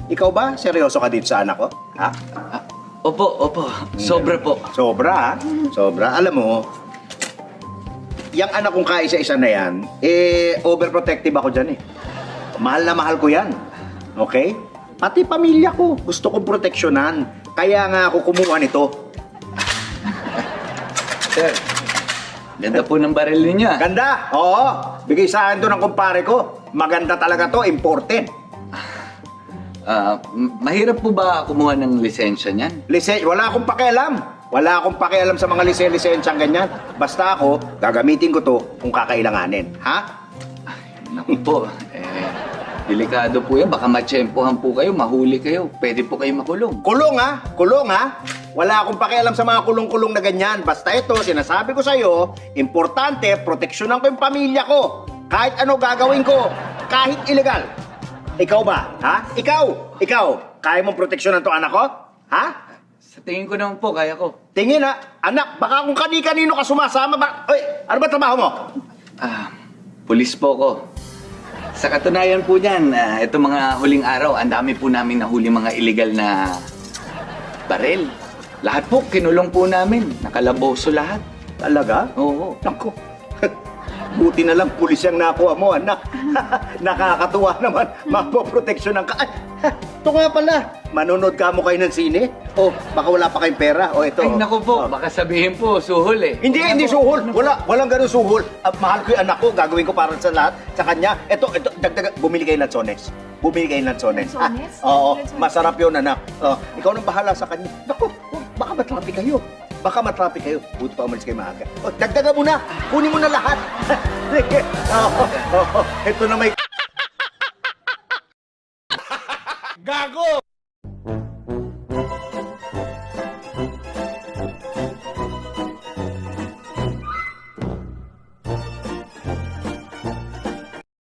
Ikaw ba? Seryoso ka dito sa anak ko? Ha? Opo. Sobra po. Sobra, ha? Sobra. Alam mo, yung anak kong kaisa-isa na yan, overprotective ako dyan eh. Mahal na mahal ko yan. Okay? Pati pamilya ko, gusto kong proteksyonan. Kaya nga ako kumuha nito. Sir, ganda po ng baril ninyo ah. Ganda! Oo! Bigay sa akin to ng kumpare ko. Maganda talaga to, imported. Mahirap po ba kumuha ng lisensya niyan? Wala akong pakialam. Wala akong pakialam sa mga lisensyang ganyan. Basta ako, gagamitin ko to kung kakailanganin. Ha? Naku po, delikado po yan. Baka matsyempohan po kayo, mahuli kayo. Pwede po kayo makulong. Kulong ha? Kulong ha? Wala akong pakialam sa mga kulong-kulong na ganyan. Basta ito, sinasabi ko sa'yo, importante, proteksyonan ko yung pamilya ko. Kahit ano gagawin ko, kahit illegal. Ikaw ba? Ha? Ikaw, kaya mong proteksyonan to anak ko? Ha? Sa tingin ko naman po, kaya ko. Tingin ha? Anak, baka kung kani-kanino ka sumasama ba? Oy, ano ba trabaho mo? Pulis po ko. Sa katunayan po niyan, ito mga huling araw, ang dami po namin nahuli mga illegal na baril. Lahat po, kinulong po namin. Nakalaboso lahat. Talaga? Oo. Naku. Buti na lang pulis yung nakuha mo, anak. Nakakatuwa naman. Mapoproteksyonan ka. Ay, ito nga pala. Manonood ka mo kayo ng sine? O, baka wala pa kayong pera. O, ito. Ay, naku po, baka sabihin po, suhol eh. Hindi suhol. Walang ganun suhol. Mahal ko yung anak ko. Gagawin ko para sa lahat. Sa kanya. Ito, dagdag. Bumili kayo ng lansones. Lansones? Oo, Lansones? masarap yun, anak. Ikaw nang bahala sa kanya. Naku, baka matrapi kayo. Buti pa umalis kayo maaga. O, dagdagan mo na. Kunin mo na lahat. Sige. Ito na may... Gago!